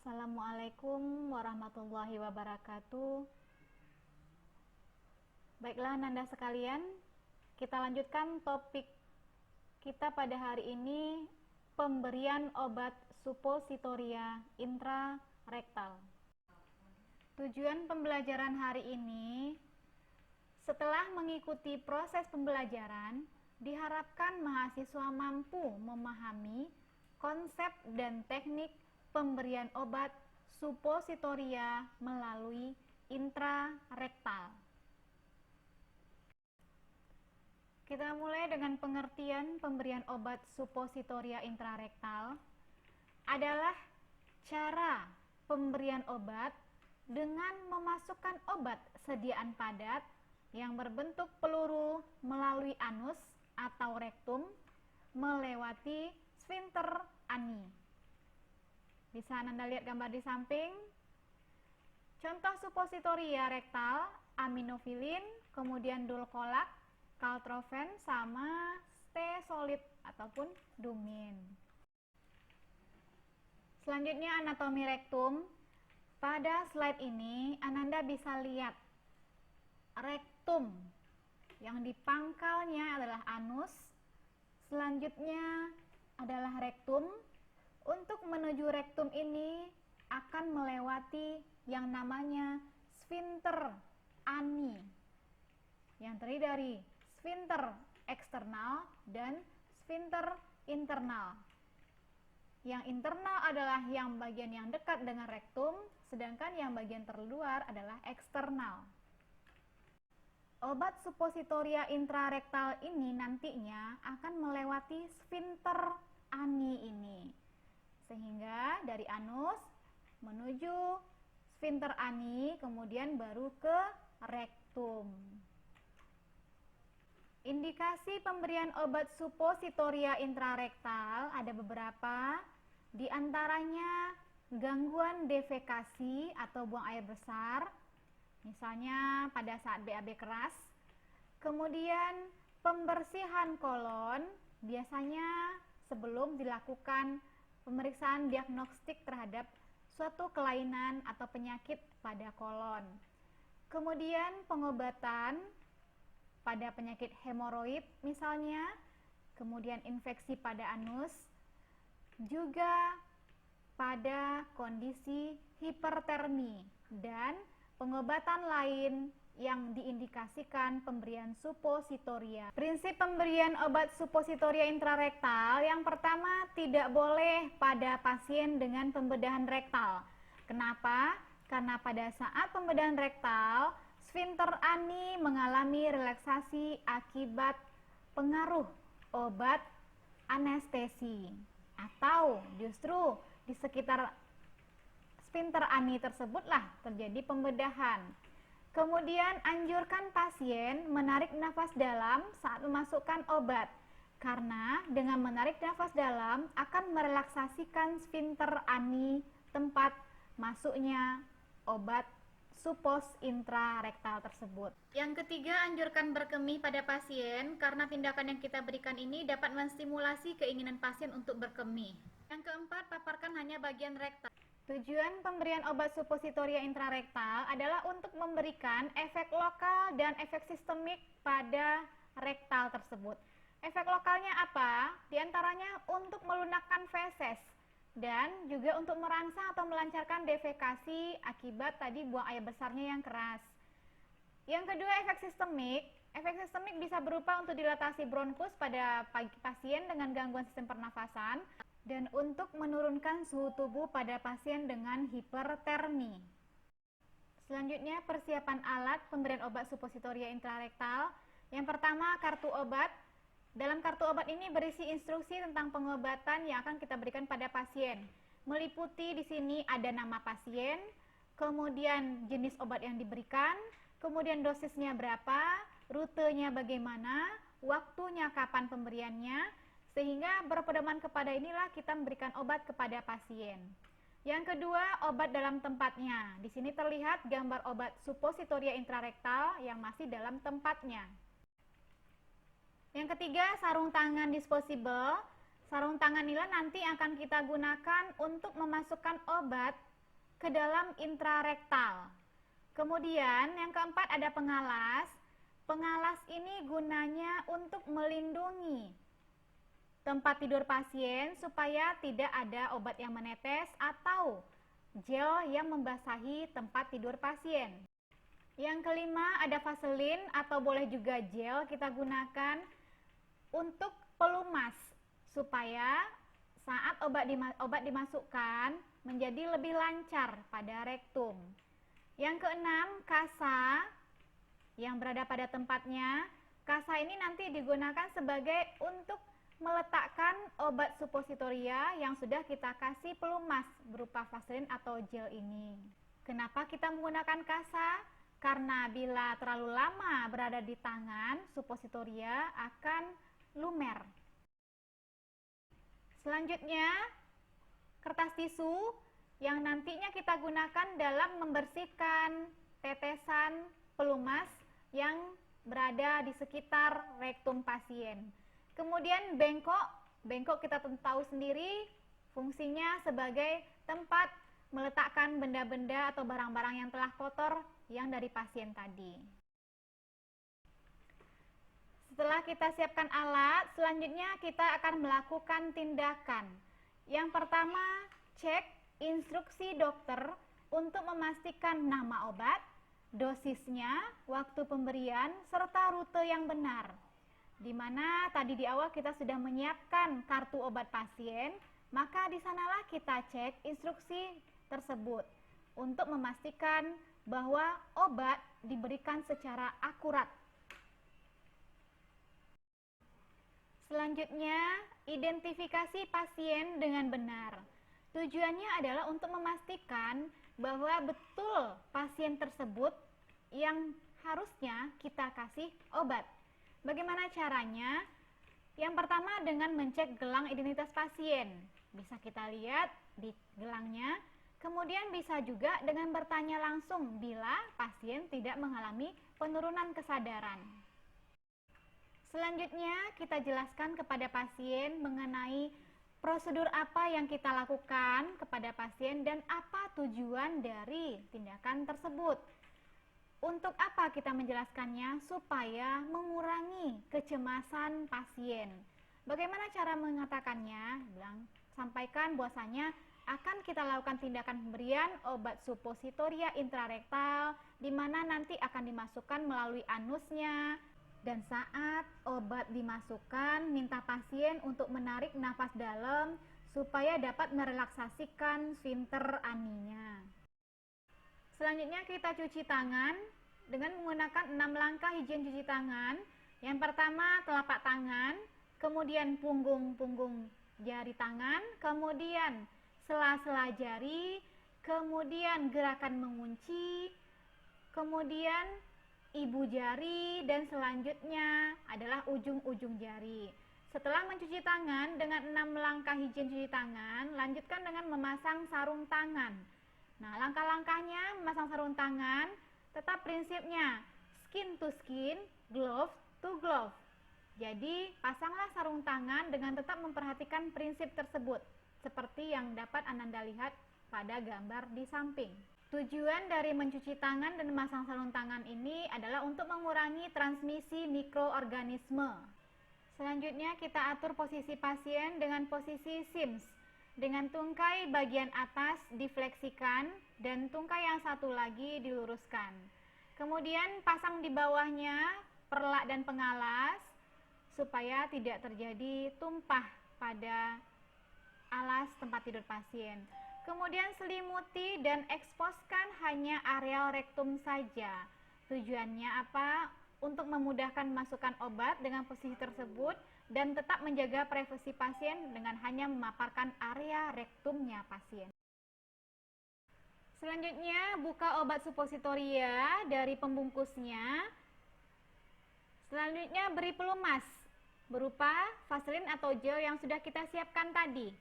Assalamualaikum warahmatullahi wabarakatuh. Baiklah Nanda sekalian, kita lanjutkan topik kita pada hari ini, pemberian obat suppositoria intrarektal. Tujuan pembelajaran hari ini, setelah mengikuti proses pembelajaran, diharapkan mahasiswa mampu memahami konsep dan teknik pemberian obat suppositoria melalui intrarektal. Kita mulai dengan pengertian pemberian obat suppositoria intrarektal adalah cara pemberian obat dengan memasukkan obat sediaan padat yang berbentuk peluru melalui anus atau rektum melewati sphincter ani. Bisa Anda lihat gambar di samping. Contoh suppositoria rektal, aminofilin, kemudian dulcolak, caltrofen, sama stesolid ataupun dumin. Selanjutnya anatomi rektum. Pada slide ini Ananda bisa lihat rektum yang di pangkalnya adalah anus, selanjutnya adalah rektum. Untuk menuju rektum ini akan melewati yang namanya sphincter ani yang terdiri dari sphincter eksternal dan sphincter internal. Yang internal adalah yang bagian yang dekat dengan rektum, sedangkan yang bagian terluar adalah eksternal. Obat suppositoria intrarektal ini nantinya akan melewati sphincter ani ini, sehingga dari anus menuju sphincter ani, kemudian baru ke rektum. Indikasi pemberian obat suppositoria intrarektal ada beberapa, di antaranya gangguan defekasi atau buang air besar, misalnya pada saat BAB keras. Kemudian pembersihan kolon, biasanya sebelum dilakukan pemeriksaan diagnostik terhadap suatu kelainan atau penyakit pada kolon. Kemudian pengobatan pada penyakit hemoroid misalnya, kemudian infeksi pada anus, juga pada kondisi hipertermi, dan pengobatan lain yang diindikasikan pemberian suppositoria. Prinsip pemberian obat suppositoria intrarektal, yang pertama, tidak boleh pada pasien dengan pembedahan rektal. Kenapa? Karena pada saat pembedahan rektal, sphincter ani mengalami relaksasi akibat pengaruh obat anestesi, atau justru di sekitar sphincter ani tersebutlah terjadi pembedahan. Kemudian anjurkan pasien menarik nafas dalam saat memasukkan obat, karena dengan menarik nafas dalam akan merelaksasikan sphincter ani tempat masuknya obat suppos intrarektal tersebut. Yang ketiga, anjurkan berkemih pada pasien, karena tindakan yang kita berikan ini dapat menstimulasi keinginan pasien untuk berkemih. Yang keempat, paparkan hanya bagian rektal. Tujuan pemberian obat suppositoria intrarektal adalah untuk memberikan efek lokal dan efek sistemik pada rektal tersebut. Efek lokalnya apa? Di antaranya untuk melunakkan feses dan juga untuk merangsang atau melancarkan defekasi akibat tadi buang air besarnya yang keras. Yang kedua, efek sistemik. Efek sistemik bisa berupa untuk dilatasi bronkus pada pasien dengan gangguan sistem pernafasan, dan untuk menurunkan suhu tubuh pada pasien dengan hipertermi. Selanjutnya, persiapan alat pemberian obat suppositoria intrarektal. Yang pertama, kartu obat. Dalam kartu obat ini berisi instruksi tentang pengobatan yang akan kita berikan pada pasien. Meliputi di sini ada nama pasien, kemudian jenis obat yang diberikan, kemudian dosisnya berapa, rutenya bagaimana, waktunya kapan pemberiannya, sehingga berpedoman kepada inilah kita memberikan obat kepada pasien. Yang kedua, obat dalam tempatnya. Di sini terlihat gambar obat suppositoria intrarektal yang masih dalam tempatnya. Yang ketiga, sarung tangan disposable. Sarung tangan inilah nanti akan kita gunakan untuk memasukkan obat ke dalam intrarektal. Kemudian yang keempat ada pengalas. Pengalas ini gunanya untuk melindungi tempat tidur pasien supaya tidak ada obat yang menetes atau gel yang membasahi tempat tidur pasien. Yang kelima ada vaselin atau boleh juga gel kita gunakan untuk pelumas supaya saat obat dimasukkan menjadi lebih lancar pada rektum. Yang keenam, kasa yang berada pada tempatnya. Kasa ini nanti digunakan sebagai untuk meletakkan obat supositoria yang sudah kita kasih pelumas berupa vaselin atau gel ini. Kenapa kita menggunakan kasa? Karena bila terlalu lama berada di tangan, supositoria akan lumer. Selanjutnya, kertas tisu yang nantinya kita gunakan dalam membersihkan tetesan pelumas yang berada di sekitar rektum pasien. Kemudian bengkok kita tahu sendiri fungsinya sebagai tempat meletakkan benda-benda atau barang-barang yang telah kotor yang dari pasien tadi. Setelah kita siapkan alat, selanjutnya kita akan melakukan tindakan. Yang pertama, cek instruksi dokter untuk memastikan nama obat, dosisnya, waktu pemberian, serta rute yang benar. Di mana tadi di awal kita sudah menyiapkan kartu obat pasien, maka di sanalah kita cek instruksi tersebut untuk memastikan bahwa obat diberikan secara akurat. Selanjutnya, identifikasi pasien dengan benar. Tujuannya adalah untuk memastikan bahwa betul pasien tersebut yang harusnya kita kasih obat. Bagaimana caranya? Yang pertama dengan mencek gelang identitas pasien. Bisa kita lihat di gelangnya. Kemudian bisa juga dengan bertanya langsung bila pasien tidak mengalami penurunan kesadaran. Selanjutnya kita jelaskan kepada pasien mengenai prosedur apa yang kita lakukan kepada pasien dan apa tujuan dari tindakan tersebut. Untuk apa kita menjelaskannya? Supaya mengurangi kecemasan pasien. Bagaimana cara mengatakannya? Sampaikan bahwasanya akan kita lakukan tindakan pemberian obat supositoria intrarektal, di mana nanti akan dimasukkan melalui anusnya. Dan saat obat dimasukkan, minta pasien untuk menarik nafas dalam supaya dapat merelaksasikan sfinkter aninya. Selanjutnya kita cuci tangan dengan menggunakan 6 langkah higien cuci tangan. Yang pertama telapak tangan, kemudian punggung jari tangan, kemudian sela-sela jari, kemudian gerakan mengunci, kemudian ibu jari, dan selanjutnya adalah ujung-ujung jari. Setelah mencuci tangan dengan 6 langkah higien cuci tangan, lanjutkan dengan memasang sarung tangan. Nah, langkah-langkahnya memasang sarung tangan, tetap prinsipnya skin to skin, glove to glove. Jadi, pasanglah sarung tangan dengan tetap memperhatikan prinsip tersebut, seperti yang dapat Ananda lihat pada gambar di samping. Tujuan dari mencuci tangan dan memasang sarung tangan ini adalah untuk mengurangi transmisi mikroorganisme. Selanjutnya, kita atur posisi pasien dengan posisi SIMS. Dengan tungkai bagian atas difleksikan dan tungkai yang satu lagi diluruskan. Kemudian pasang di bawahnya perlak dan pengalas supaya tidak terjadi tumpah pada alas tempat tidur pasien. Kemudian selimuti dan eksposkan hanya areal rektum saja. Tujuannya apa? Untuk memudahkan masukkan obat dengan posisi tersebut dan tetap menjaga privasi pasien dengan hanya memaparkan area rektumnya pasien. Selanjutnya, buka obat supositoria dari pembungkusnya. Selanjutnya, beri pelumas berupa vaselin atau gel yang sudah kita siapkan tadi.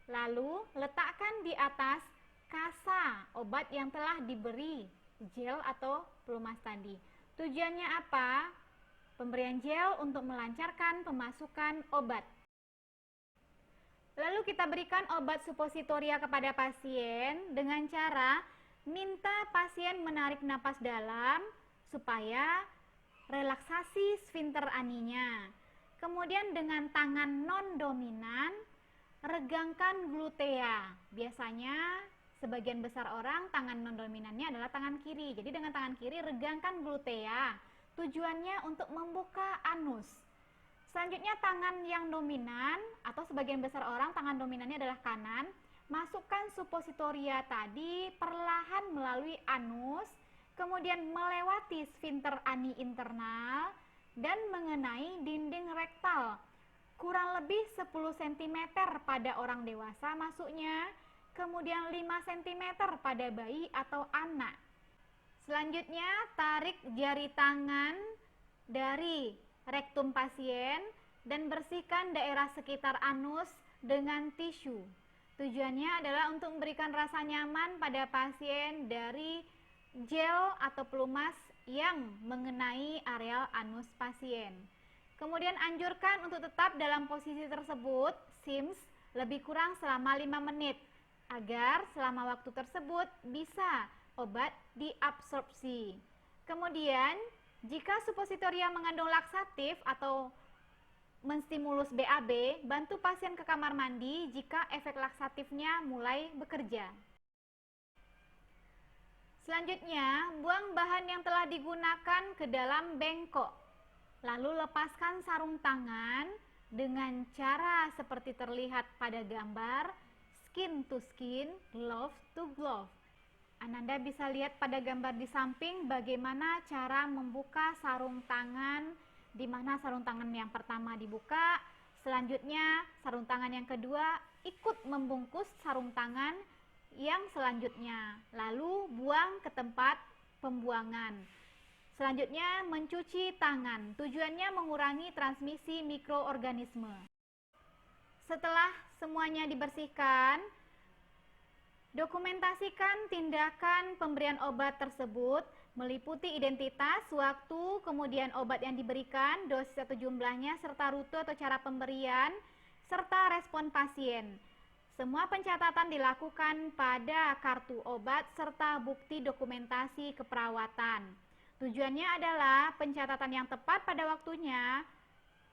Lalu, letakkan di atas kasa obat yang telah diberi gel atau pelumas tadi. Tujuannya apa? Pemberian gel untuk melancarkan pemasukan obat. Lalu kita berikan obat supositoria kepada pasien dengan cara minta pasien menarik napas dalam supaya relaksasi sfinkter aninya. Kemudian dengan tangan non-dominan regangkan glutea. Biasanya sebagian besar orang tangan non-dominannya adalah tangan kiri. Jadi dengan tangan kiri regangkan glutea. Tujuannya untuk membuka anus. Selanjutnya tangan yang dominan atau sebagian besar orang tangan dominannya adalah kanan. Masukkan supositoria tadi perlahan melalui anus, kemudian melewati sfinkter ani internal dan mengenai dinding rektal. Kurang lebih 10 cm pada orang dewasa masuknya, kemudian 5 cm pada bayi atau anak. Selanjutnya, tarik jari tangan dari rektum pasien dan bersihkan daerah sekitar anus dengan tisu. Tujuannya adalah untuk memberikan rasa nyaman pada pasien dari gel atau pelumas yang mengenai areal anus pasien. Kemudian anjurkan untuk tetap dalam posisi tersebut, SIMS, lebih kurang selama 5 menit, agar selama waktu tersebut bisa obat diabsorpsi. Kemudian, jika supositoria mengandung laksatif atau menstimulus BAB, bantu pasien ke kamar mandi jika efek laksatifnya mulai bekerja. Selanjutnya, buang bahan yang telah digunakan ke dalam bengkok. Lalu lepaskan sarung tangan dengan cara seperti terlihat pada gambar skin to skin, glove to glove. Ananda bisa lihat pada gambar di samping bagaimana cara membuka sarung tangan, di mana sarung tangan yang pertama dibuka, selanjutnya sarung tangan yang kedua ikut membungkus sarung tangan yang selanjutnya, lalu buang ke tempat pembuangan. Selanjutnya, mencuci tangan. Tujuannya mengurangi transmisi mikroorganisme. Setelah semuanya dibersihkan, dokumentasikan tindakan pemberian obat tersebut, meliputi identitas, waktu, kemudian obat yang diberikan, dosis atau jumlahnya, serta rute atau cara pemberian, serta respon pasien. Semua pencatatan dilakukan pada kartu obat serta bukti dokumentasi keperawatan. Tujuannya adalah pencatatan yang tepat pada waktunya,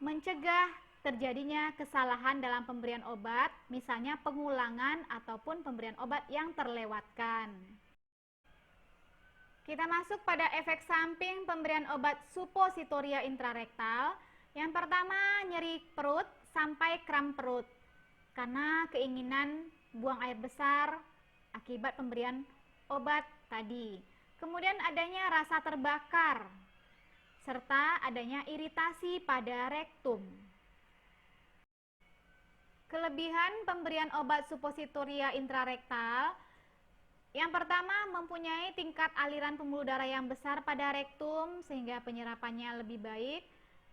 mencegah terjadinya kesalahan dalam pemberian obat, misalnya pengulangan ataupun pemberian obat yang terlewatkan. Kita masuk pada efek samping pemberian obat supositoria intrarektal. Yang pertama, nyeri perut sampai kram perut, karena keinginan buang air besar akibat pemberian obat tadi. Kemudian adanya rasa terbakar, serta adanya iritasi pada rektum. Kelebihan pemberian obat supositoria intrarektal, yang pertama mempunyai tingkat aliran pembuluh darah yang besar pada rektum sehingga penyerapannya lebih baik.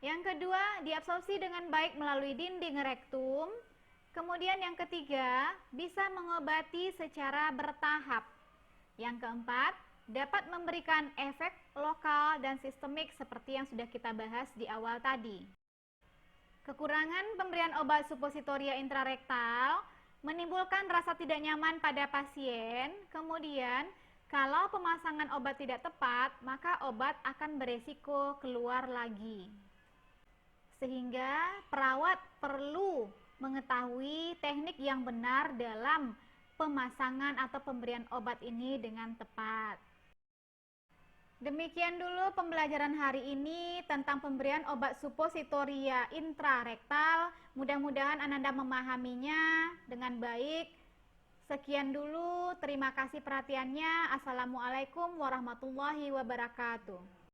Yang kedua, diabsorpsi dengan baik melalui dinding rektum. Kemudian yang ketiga, bisa mengobati secara bertahap. Yang keempat, dapat memberikan efek lokal dan sistemik seperti yang sudah kita bahas di awal tadi. Kekurangan pemberian obat supositoria intrarektal menimbulkan rasa tidak nyaman pada pasien. Kemudian, kalau pemasangan obat tidak tepat, maka obat akan beresiko keluar lagi. Sehingga perawat perlu mengetahui teknik yang benar dalam pemasangan atau pemberian obat ini dengan tepat. Demikian dulu pembelajaran hari ini tentang pemberian obat supositoria intrarektal. Mudah-mudahan Ananda memahaminya dengan baik. Sekian dulu, terima kasih perhatiannya. Assalamualaikum warahmatullahi wabarakatuh.